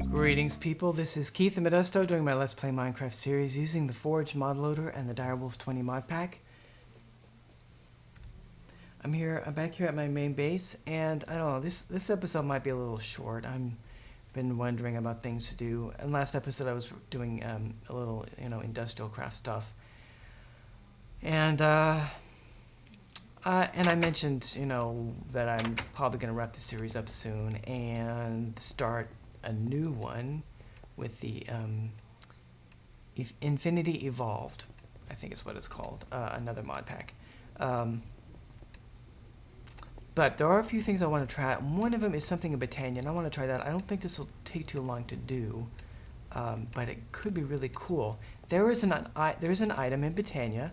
Greetings people, this is Keith the Modesto doing my Let's Play Minecraft series using the Forge mod loader and the Direwolf 20 mod pack. I'm back here at my main base, and I don't know, this episode might be a little short. I've been wondering about things to do, and last episode I was doing a little, industrial craft stuff. And I mentioned, that I'm probably going to wrap the series up soon and start a new one with the Infinity Evolved, I think is what it's called, another mod pack. But there are a few things I want to try. One of them is something in Botania, and I want to try that. I don't think this will take too long to do, but it could be really cool. There is an item in Botania,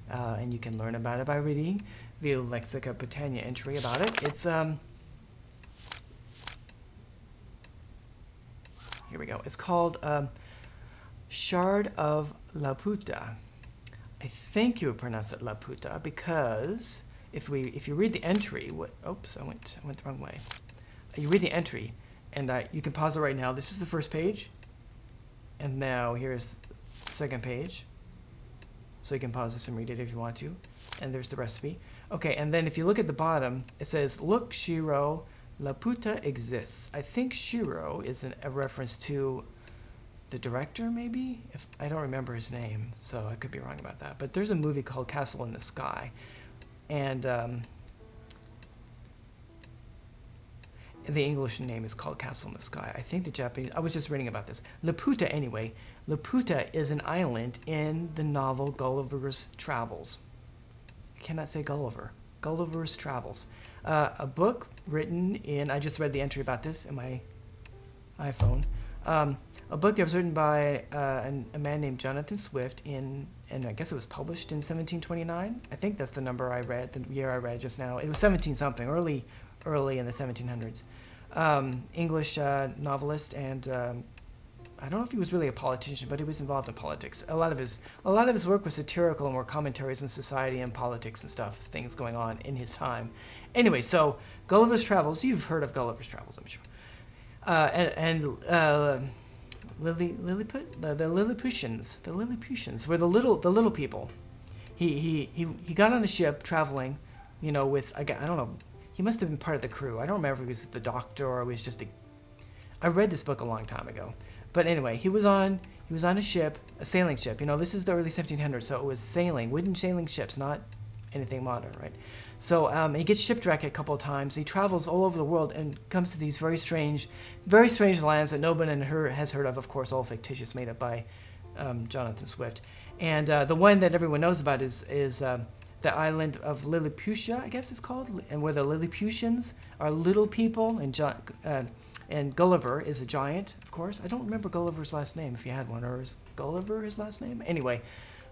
and you can learn about it by reading the Lexica Botania entry about it. It's here we go. It's called Shard of Laputa. I think you would pronounce it Laputa because if you read the entry, oops, I went the wrong way. You read the entry, and you can pause it right now. This is the first page, and now here's the second page. So you can pause this and read it if you want to. And there's the recipe. Okay, and then if you look at the bottom, it says, "Look, Shiro, Laputa exists." I think Shiro is a reference to the director, maybe? I don't remember his name, so I could be wrong about that. But there's a movie called Castle in the Sky, and the English name is called Castle in the Sky. I think the Japanese, I was just reading about this. Laputa, anyway. Laputa is an island in the novel Gulliver's Travels. I cannot say Gulliver. Gulliver's Travels. A book written in, I just read the entry about this in my iPhone. A book that was written by a man named Jonathan Swift and I guess it was published in 1729. I think that's the number I read, the year I read just now. It was 17 something, early in the 1700s. English novelist, and I don't know if he was really a politician, but he was involved in politics. A lot of his work was satirical and were commentaries on society and politics and stuff, things going on in his time. Anyway, so Gulliver's Travels, you've heard of Gulliver's Travels, I'm sure. The Lilliputians were the little people. He got on a ship traveling, with I don't know. He must have been part of the crew. I don't remember if he was the doctor or he was just I read this book a long time ago. But anyway, he was on a ship, a sailing ship. This is the early 1700s, so it was wooden sailing ships, not anything modern, right? So he gets shipwrecked a couple of times. He travels all over the world and comes to these very strange lands that nobody has heard of course, all fictitious, made up by Jonathan Swift. And the one that everyone knows about is the island of Lilliputian, I guess it's called, and where the Lilliputians are little people, and Gulliver is a giant, of course. I don't remember Gulliver's last name, if he had one, or is Gulliver his last name? Anyway,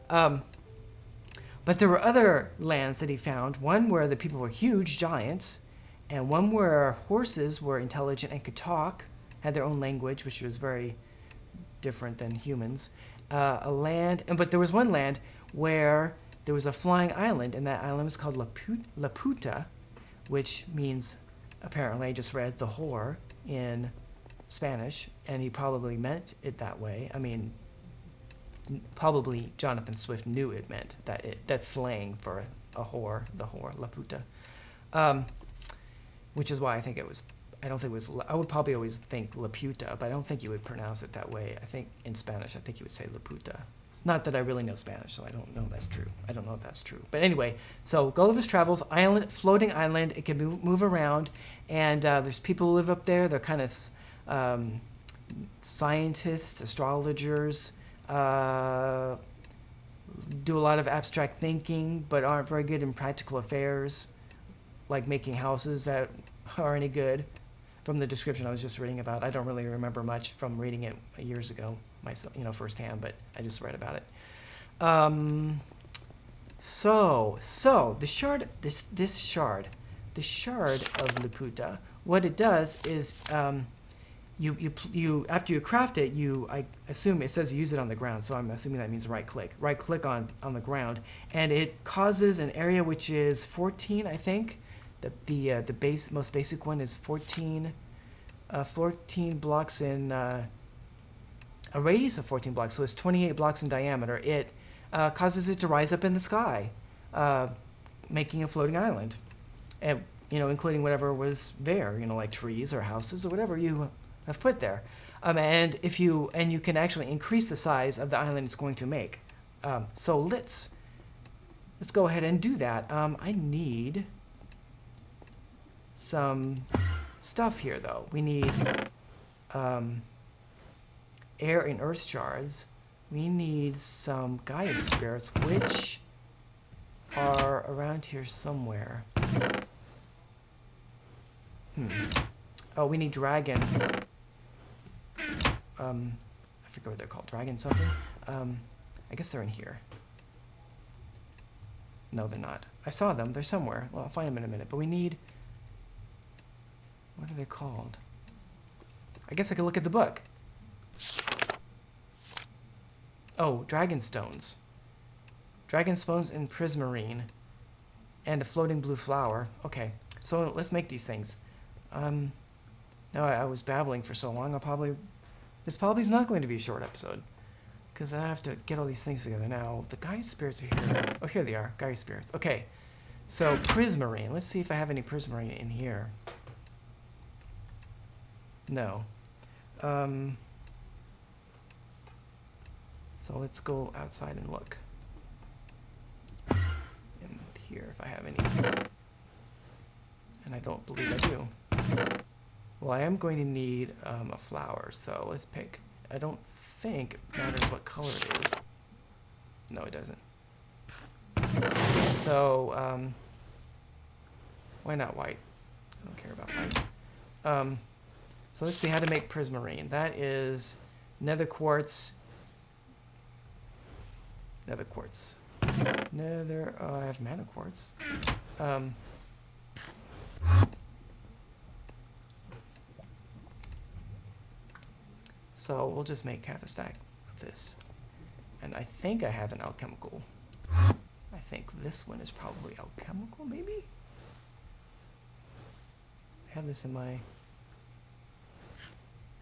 but there were other lands that he found, one where the people were huge giants, and one where horses were intelligent and could talk, had their own language, which was very different than humans. But there was one land where there was a flying island, and that island was called Laputa, which means, apparently, I just read, the whore in Spanish, and he probably meant it that way. I mean, probably Jonathan Swift knew it meant that's slang for a whore, the whore, Laputa, which is why I think it was. I don't think it was. I would probably always think Laputa, but I don't think you would pronounce it that way. I think in Spanish, I think you would say Laputa. Not that I really know Spanish, so I don't know that's true. I don't know if that's true. But anyway, so Gulliver's Travels, floating island. It can move around, and there's people who live up there. They're kind of scientists, astrologers, do a lot of abstract thinking, but aren't very good in practical affairs, like making houses that are any good. From the description I was just reading about, I don't really remember much from reading it years ago myself, firsthand, but I just read about it. So the shard of Laputa what it does is you after you craft it, I assume it says use it on the ground, so I'm assuming that means right click on the ground, and it causes an area which is 14, I think. The most basic one is 14 blocks in a radius of 14 blocks, so it's 28 blocks in diameter. It causes it to rise up in the sky, making a floating island, and including whatever was there, like trees or houses or whatever you have put there. And you can actually increase the size of the island it's going to make. So let's go ahead and do that. I need some stuff here, though. We need air and earth shards. We need some Gaia spirits, which are around here somewhere. Oh, we need dragon. I forget what they're called. Dragon something. I guess they're in here. No, they're not. I saw them. They're somewhere. Well, I'll find them in a minute. But we need... What are they called? I guess I could look at the book. Oh, dragon stones. Dragon stones and prismarine. And a floating blue flower. Okay, so let's make these things. No, I was babbling for so long. This probably is not going to be a short episode, because I have to get all these things together now. The Gaia spirits are here. Oh, here they are, Gaia spirits. Okay, so prismarine. Let's see if I have any prismarine in here. No. So let's go outside and look in here if I have any. And I don't believe I do. Well, I am going to need a flower, so let's pick. I don't think it matters what color it is. No, it doesn't. So, why not white? I don't care about white. So let's see how to make prismarine. That is nether quartz. Nether quartz. Nether, I have mana quartz. So we'll just make half a stack of this. And I think I have an alchemical. I think this one is probably alchemical, maybe? I have this in my... It's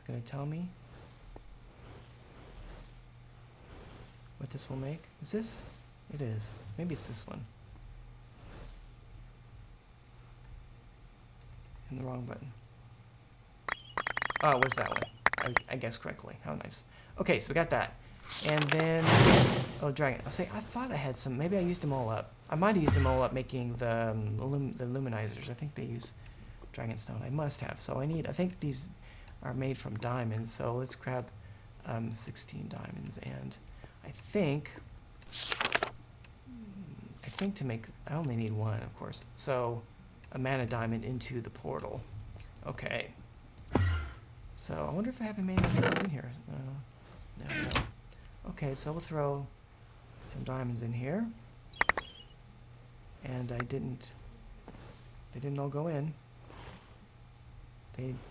gonna tell me what this will make. Is this? It is. Maybe it's this one. And the wrong button. Oh, it was that one. I guessed correctly. How nice. Okay, so we got that. And then, oh, dragon. I'll say, I thought I had some. Maybe I used them all up. I might have used them all up making the luminizers. I think they use dragonstone. I must have. So I think these are made from diamonds. So let's grab 16 diamonds. And I think to make, I only need one, of course. So a mana diamond into the portal. Okay. So I wonder if I have any mana diamonds in here. No. Okay, so we'll throw some diamonds in here. And they didn't all go in.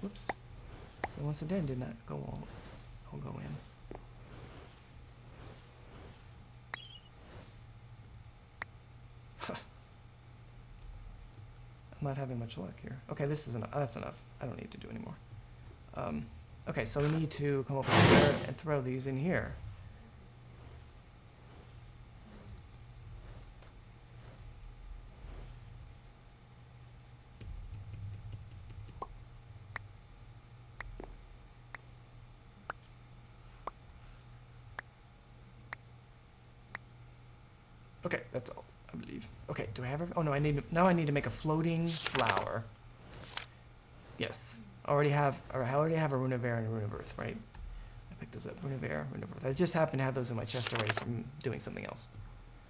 Whoops. The ones that did not go all go in. I'm not having much luck here. Okay, this is enough. That's enough. I don't need to do any more. Okay, so we need to come over here and throw these in here. Okay, that's all, I believe. Okay, do I have oh no, now I need to make a floating flower. Yes. I already have a Rune of Air and a Rune of Earth, right? I picked those up. Rune of Air, Rune of Earth. I just happen to have those in my chest already from doing something else.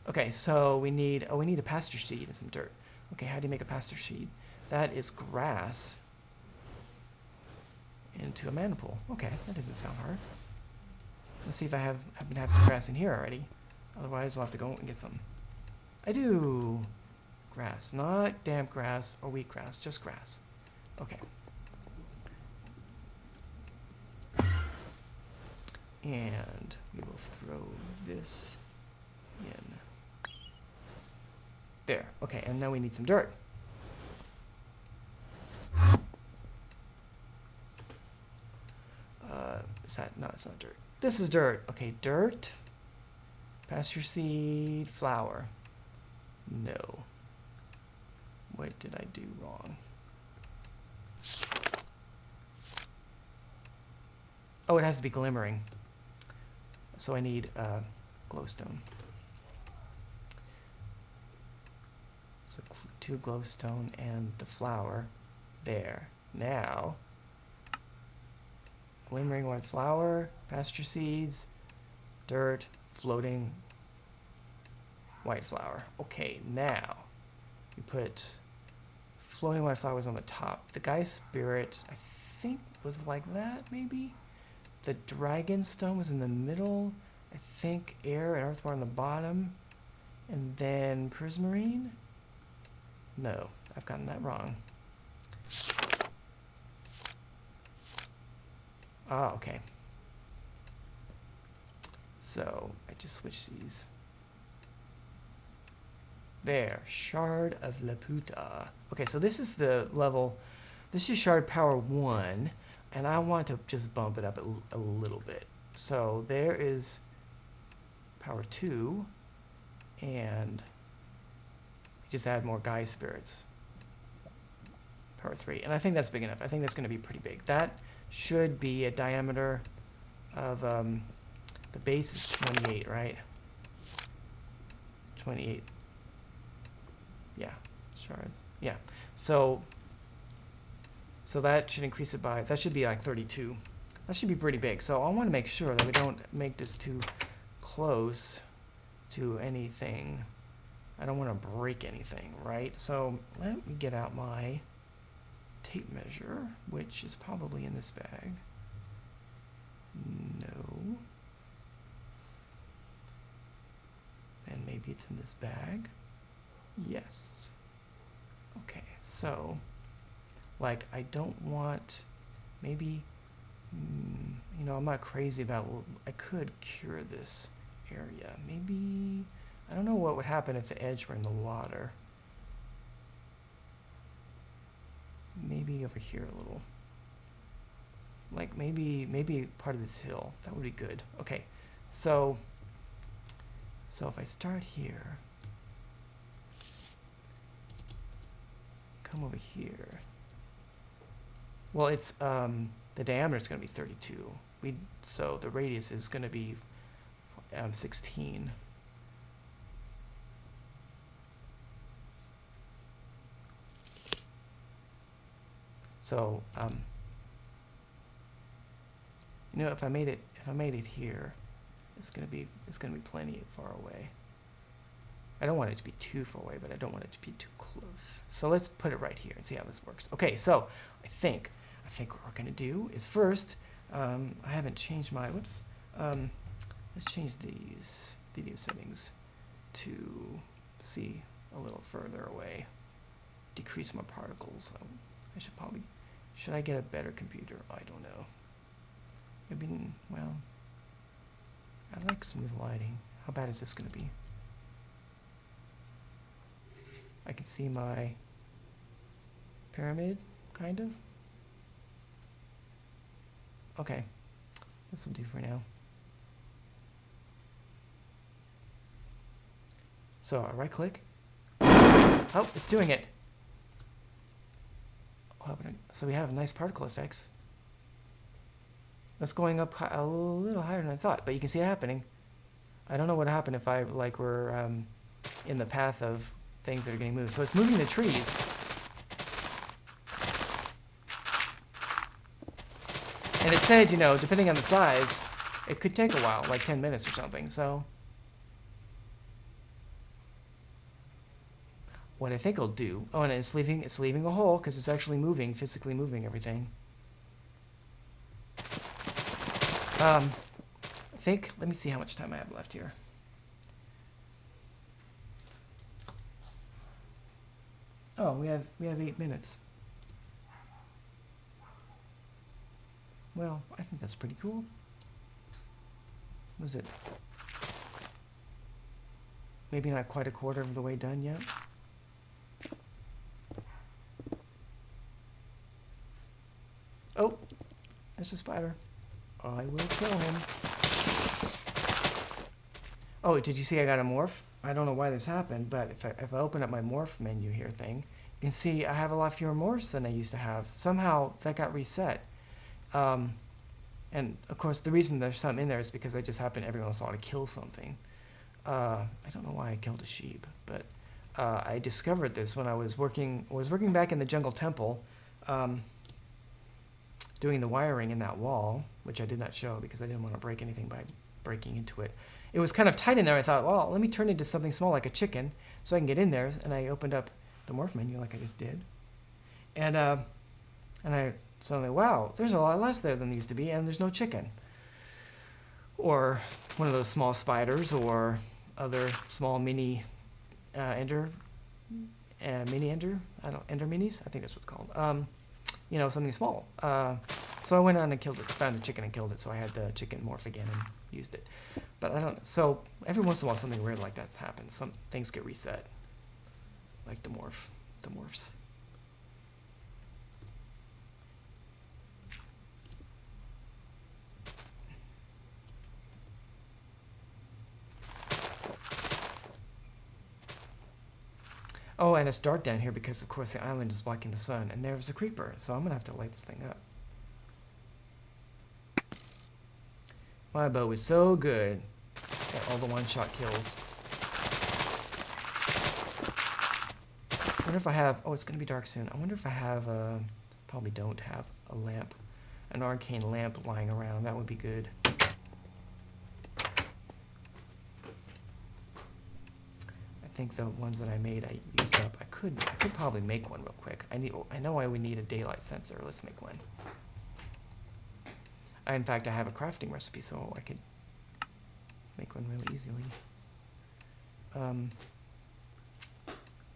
Okay, so we need a pasture seed and some dirt. Okay, how do you make a pasture seed? That is grass into a mana pool. Okay, that doesn't sound hard. Let's see if I happen to have some grass in here already. Otherwise, we'll have to go and get some. I do. Grass, not damp grass or wheat grass, just grass. Okay. And we will throw this in. There. Okay, and now we need some dirt. Is that? No, it's not dirt. This is dirt. Okay, dirt. Pasture seed, flour. No. What did I do wrong? Oh, it has to be glimmering. So I need glowstone. So 2 glowstone and the flour. There. Now, glimmering white flour, pasture seeds, dirt, floating white flour. Okay, now we put floating white flowers on the top. The guy's spirit, I think, was like that, maybe? The dragon stone was in the middle. I think air and earth were on the bottom. And then prismarine? No, I've gotten that wrong. Ah, okay. So I just switched these. There, Shard of Laputa. Okay, so this is the level, this is Shard Power 1, and I want to just bump it up a little bit. So there is Power 2, and just add more Guy Spirits. Power 3, and I think that's big enough. I think that's going to be pretty big. That should be a diameter of, the base is 28, right? 28. Yeah, shards. Yeah. So that should increase it by, that should be like 32. That should be pretty big. So I want to make sure that we don't make this too close to anything. I don't want to break anything, right? So let me get out my tape measure, which is probably in this bag. No. And maybe it's in this bag. Yes. Okay, so, like, I don't want, maybe, you know, I'm not crazy about, I could cure this area. Maybe, I don't know what would happen if the edge were in the water. Maybe over here a little. Like, maybe part of this hill. That would be good. Okay, so if I start here, come over here. Well, it's the diameter is going to be 32. So the radius is going to be 16. So you know, if I made it here, it's going to be plenty far away. I don't want it to be too far away, but I don't want it to be too close. So let's put it right here and see how this works. Okay, so I think what we're gonna do is first, I haven't changed my, whoops. Let's change these video settings to see a little further away. Decrease my particles. Should I get a better computer? I don't know. Maybe, well, I like smooth lighting. How bad is this gonna be? I can see my pyramid, kind of. Okay, this will do for now. So I right click. Oh, it's doing it. So we have nice particle effects. That's going up a little higher than I thought, but you can see it happening. I don't know what happened if I were in the path of things that are getting moved. So it's moving the trees. And it said, you know, depending on the size, it could take a while, like 10 minutes or something. So what I think I'll do, oh, and it's leaving a hole because it's actually moving, physically moving everything. I think, let me see how much time I have left here. Oh, we have 8 minutes. Well, I think that's pretty cool. Was it maybe not quite a quarter of the way done yet? Oh, there's a spider. I will kill him. Oh, did you see I got a morph? I don't know why this happened, but if I open up my morph menu here thing, you can see I have a lot fewer morphs than I used to have. Somehow that got reset. And of course the reason there's some in there is because I just happen every once in a while to kill something. I don't know why I killed a sheep, but I discovered this when I was working back in the jungle temple, doing the wiring in that wall, which I did not show because I didn't want to break anything by breaking into it. It was kind of tight in there. I thought, well, let me turn it into something small like a chicken so I can get in there. And I opened up the morph menu like I just did. And I suddenly, wow, there's a lot less there than there used to be, and there's no chicken. Or one of those small spiders or other small mini ender minis, I think that's what it's called. You know, something small. So I went on and killed it, found a chicken and killed it, so I had the chicken morph again and used it. But I don't know. So every once in a while something weird like that happens. Some things get reset. Like the morphs. Oh, and it's dark down here because, of course, the island is blocking the sun, and there's a creeper, so I'm going to have to light this thing up. My bow is so good at all the one-shot kills. I wonder if I have... Oh, it's going to be dark soon. I wonder if I have... probably don't have a lamp. An arcane lamp lying around. That would be good. I think the ones that I made I used up. I could probably make one real quick. I know I would need a daylight sensor. Let's make one. In fact, I have a crafting recipe, so I could make one really easily.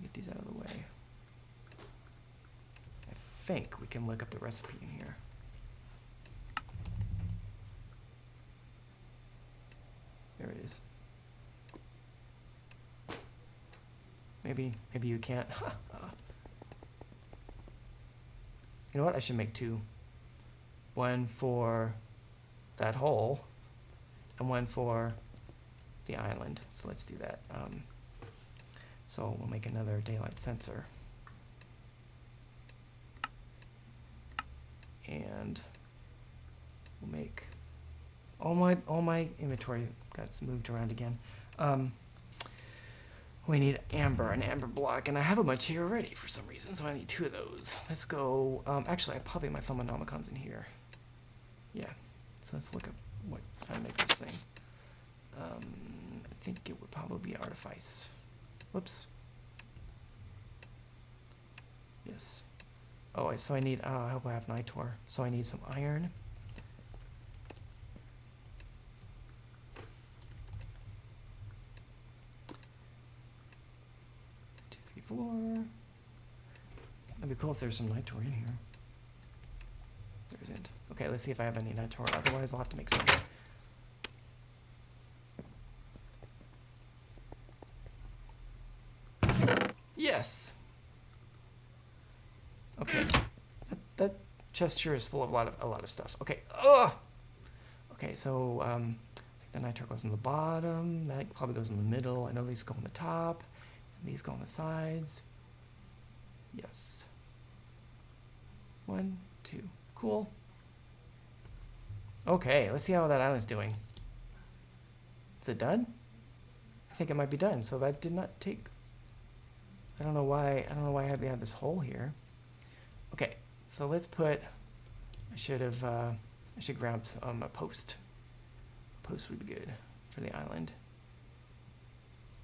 Get these out of the way. I think we can look up the recipe in here. There it is. Maybe you can't. You know what? I should make two. One for that hole, and one for the island. So let's do that. So we'll make another daylight sensor. And we'll make all my inventory got moved around again. We need an amber block, and I have a bunch here already for some reason, so I need two of those. Let's go, actually I probably have my Thaumonomicons in here. Yeah, so let's look up how to make this thing. I think it would probably be artifice. Whoops. Yes. Oh, so I need, I hope I have Nitor. So I need some iron. 2, 3, 4. That'd be cool if there's some Nitor in here. There isn't. Okay, let's see if I have any Nitor. Otherwise, I'll have to make some. Yes. Okay. That chest sure is full of a lot of stuff. Okay. Ugh. Okay, so I think the Nitor goes in the bottom. That probably goes in the middle. I know these go on the top. And these go on the sides. Yes. 1, 2. Cool. Okay, let's see how that island's doing. Is it done? I think it might be done. So that did not take. I don't know why I have this hole here. Okay, so let's put. I should grab a post. A post would be good for the island.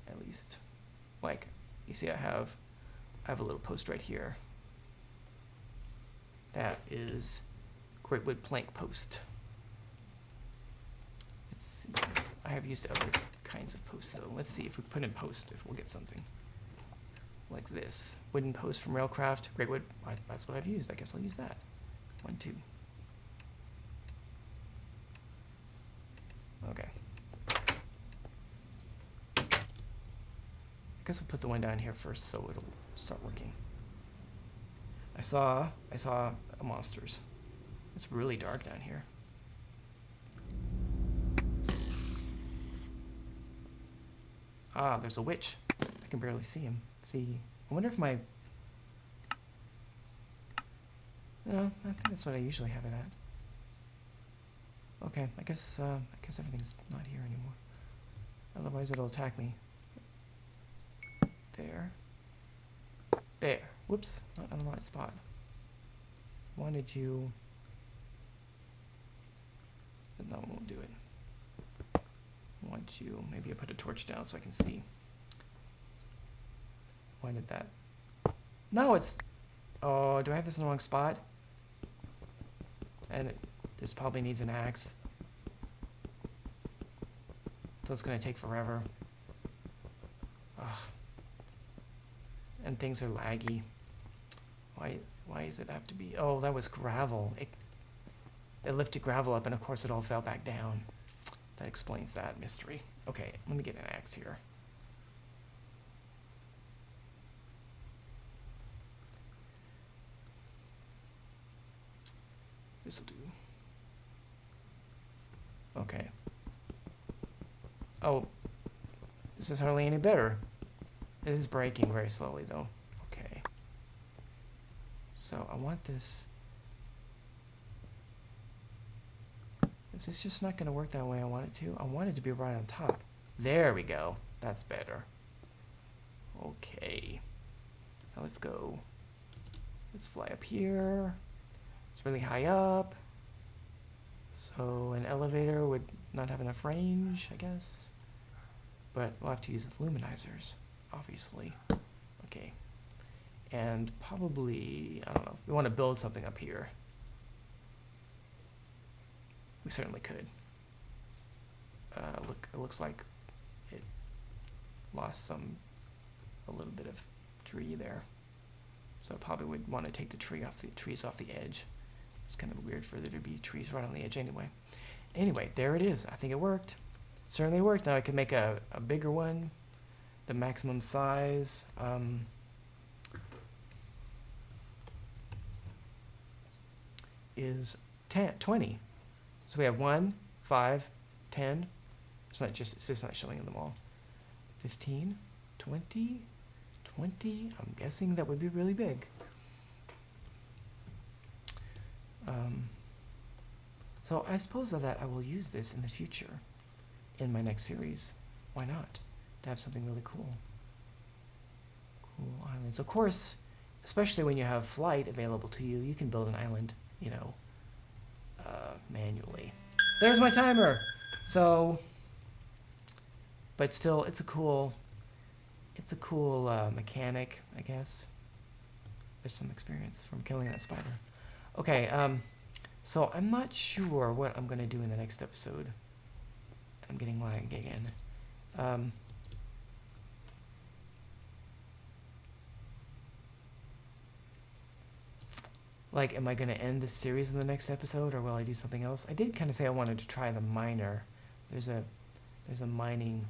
At least, like you see, I have a little post right here. That is great wood plank post. Let's see. I have used other kinds of posts though. Let's see if we put in post if we'll get something. Like this. Wooden post from Railcraft. Great wood. That's what I've used. I guess I'll use that. 1, 2. Okay. guess we'll put the one down here first so it'll start working. I saw monsters. It's really dark down here. Ah, there's a witch. I can barely see him. See, I wonder if my... No, I think that's what I usually have it at. Okay, I guess everything's not here anymore. Otherwise it'll attack me. There. There. Whoops, not on the right spot. Wanted you... Then that one won't do it. Want you... Maybe I put a torch down so I can see. Why did that? No, it's... Oh, do I have this in the wrong spot? And this probably needs an axe. So it's gonna take forever. Ugh. And things are laggy. Why does it have to be? Oh, that was gravel. It lifted gravel up, and of course it all fell back down. That explains that mystery. Okay, let me get an axe here. This'll do. Okay. Oh, this is hardly any better. It is breaking very slowly, though. Okay. So I want this. This is just not going to work that way I want it to. I want it to be right on top. There we go. That's better. Okay. Now let's go. Let's fly up here. It's really high up. So an elevator would not have enough range, I guess. But we'll have to use luminizers, obviously. Okay. And probably, I don't know, we want to build something up here. We certainly could. Look, it looks like it lost a little bit of tree there. So I probably would want to take the trees off the edge. It's kind of weird for there to be trees right on the edge anyway. Anyway, there it is. I think it worked. It certainly worked. Now I can make a bigger one. The maximum size. Is 20. So we have 1, 5, 10. It's just not showing them all. 15, 20, 20. I'm guessing that would be really big. So I suppose that I will use this in the future in my next series. Why not? To have something really cool. Cool islands. Of course, especially when you have flight available to you, you can build an island, you know, manually. There's my timer. So, but still, it's a cool mechanic, I guess. There's some experience from killing that spider. Okay, so I'm not sure what I'm gonna do in the next episode. I'm getting lag again. Like, am I going to end this series in the next episode, or will I do something else? I did kind of say I wanted to try the miner. There's a mining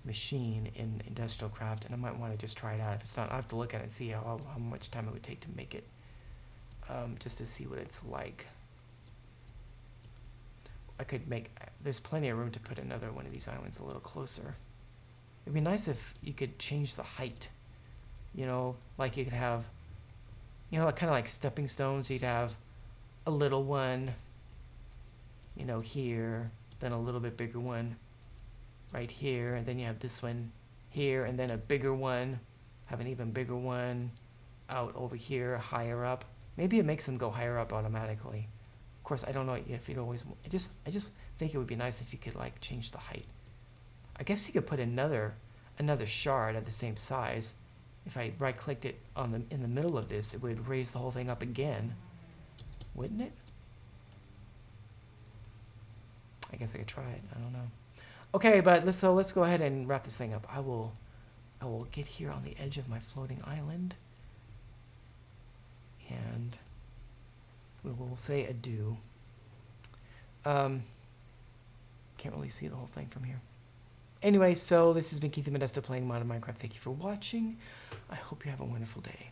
machine in Industrial Craft, and I might want to just try it out. If it's not, I'll have to look at it and see how much time it would take to make it, just to see what it's like. I could make, there's plenty of room to put another one of these islands a little closer. It'd be nice if you could change the height, you know, like you could have, you know, kind of like stepping stones. You'd have a little one, you know, here, then a little bit bigger one right here, and then you have this one here, and then a bigger one, have an even bigger one out over here, higher up. Maybe it makes them go higher up automatically. Of course, I don't know if you'd always, I just think it would be nice if you could like change the height. I guess you could put another shard at the same size. If I right-clicked it in the middle of this, it would raise the whole thing up again, wouldn't it? I guess I could try it. I don't know. Okay, but let's go ahead and wrap this thing up. I will get here on the edge of my floating island, and we will say adieu. Can't really see the whole thing from here. Anyway, so this has been Keith and Modesta playing Modern Minecraft. Thank you for watching. I hope you have a wonderful day.